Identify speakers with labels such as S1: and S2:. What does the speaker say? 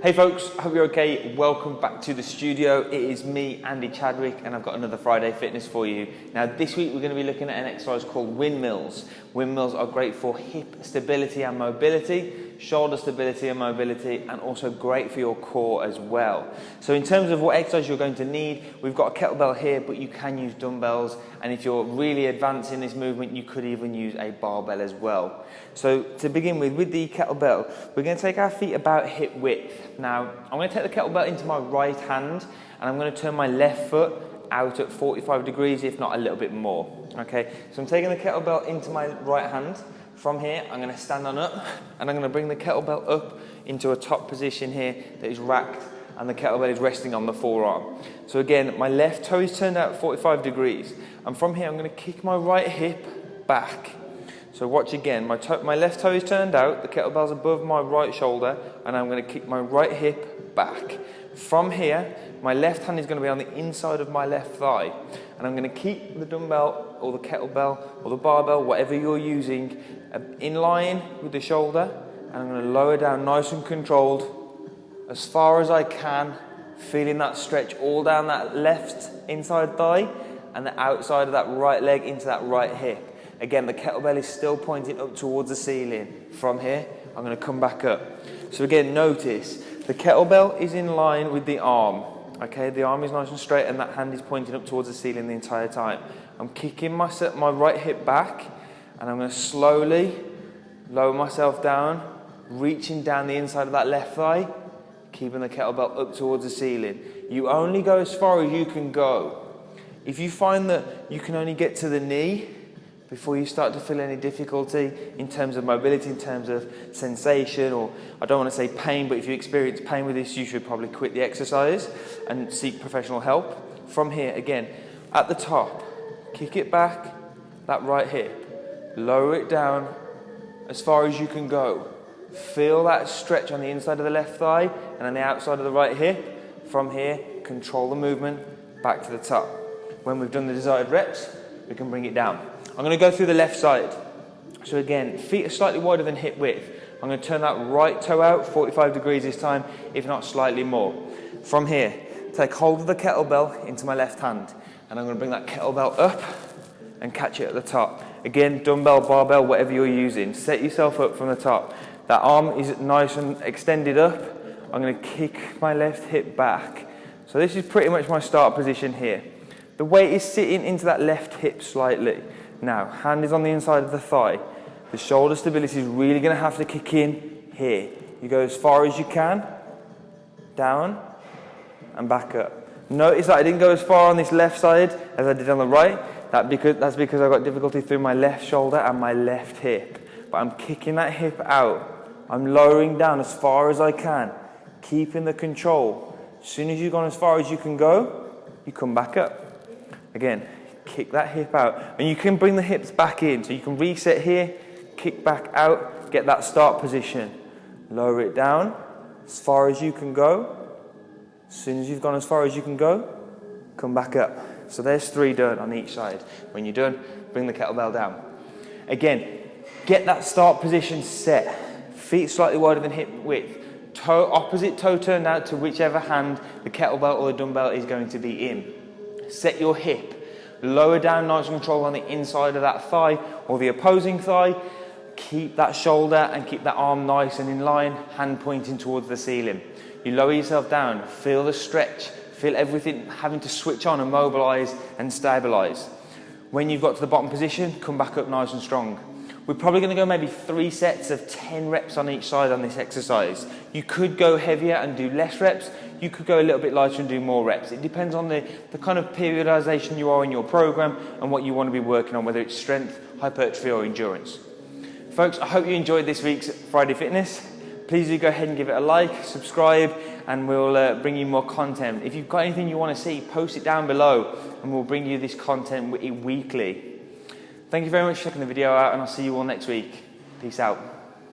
S1: Hey folks, hope you're okay. Welcome back to the studio. It is me, Andy Chadwick, and I've got another Friday Fitness for you. Now this week we're going to be looking at an exercise called windmills. Windmills are great for hip stability and mobility, shoulder stability and mobility, and also great for your core as well. So in terms of what exercise you're going to need, we've got a kettlebell here, but you can use dumbbells, and if you're really advanced in this movement, you could even use a barbell as well. So to begin with the kettlebell, we're going to take our feet about hip width. Now, I'm going to take the kettlebell into my right hand, and I'm going to turn my left foot out at 45 degrees, if not a little bit more. Okay, so I'm taking the kettlebell into my right hand. From here, I'm going to stand on up, and I'm going to bring the kettlebell up into a top position here that is racked, and the kettlebell is resting on the forearm. So again, my left toe is turned out 45 degrees, and from here, I'm going to kick my right hip back. So watch again, my left toe is turned out, the kettlebell's above my right shoulder, and I'm going to kick my right hip back. From here, my left hand is going to be on the inside of my left thigh, and I'm going to keep the dumbbell or the kettlebell or the barbell, whatever you're using, in line with the shoulder, and I'm going to lower down nice and controlled as far as I can, feeling that stretch all down that left inside thigh and the outside of that right leg into that right hip. Again, the kettlebell is still pointing up towards the ceiling. From here, I'm going to come back up. So again, notice the kettlebell is in line with the arm. Okay, the arm is nice and straight, and that hand is pointing up towards the ceiling the entire time. I'm kicking my right hip back, and I'm going to slowly lower myself down, reaching down the inside of that left thigh, keeping the kettlebell up towards the ceiling. You only go as far as you can go. If you find that you can only get to the knee before you start to feel any difficulty in terms of mobility, in terms of sensation, or I don't want to say pain, but if you experience pain with this, you should probably quit the exercise and seek professional help. From here, again, at the top, kick it back, that right hip, lower it down as far as you can go. Feel that stretch on the inside of the left thigh and on the outside of the right hip. From here, control the movement back to the top. When we've done the desired reps, we can bring it down. I'm going to go through the left side. So again, feet are slightly wider than hip width. I'm going to turn that right toe out 45 degrees this time, if not slightly more. From here, take hold of the kettlebell into my left hand, and I'm going to bring that kettlebell up and catch it at the top. Again, dumbbell, barbell, whatever you're using. Set yourself up from the top. That arm is nice and extended up. I'm going to kick my left hip back. So this is pretty much my start position here. The weight is sitting into that left hip slightly. Now, hand is on the inside of the thigh. The shoulder stability is really going to have to kick in here. You go as far as you can, down, and back up. Notice that I didn't go as far on this left side as I did on the right. That's because I've got difficulty through my left shoulder and my left hip. But I'm kicking that hip out. I'm lowering down as far as I can, keeping the control. As soon as you've gone as far as you can go, you come back up. Again, kick that hip out, and you can bring the hips back in, so you can reset here, kick back out, get that start position, lower it down as far as you can go. As soon as you've gone as far as you can go, come back up. So there's 3 done on each side. When you're done, bring the kettlebell down. Again, get that start position set, feet slightly wider than hip width, opposite toe turned out to whichever hand the kettlebell or the dumbbell is going to be in. Set your hip, lower down nice and control on the inside of that thigh or the opposing thigh. Keep that shoulder and keep that arm nice and in line, hand pointing towards the ceiling. You lower yourself down, feel the stretch, feel everything having to switch on and mobilize and stabilize. When you've got to the bottom position, come back up nice and strong. We're probably going to go maybe 3 sets of 10 reps on each side on this exercise. You could go heavier and do less reps. You could go a little bit lighter and do more reps. It depends on the kind of periodization you are in your program and what you want to be working on, whether it's strength, hypertrophy or endurance. Folks, I hope you enjoyed this week's Friday Fitness. Please do go ahead and give it a like, subscribe, and we'll bring you more content. If you've got anything you want to see, post it down below and we'll bring you this content weekly. Thank you very much for checking the video out, and I'll see you all next week. Peace out.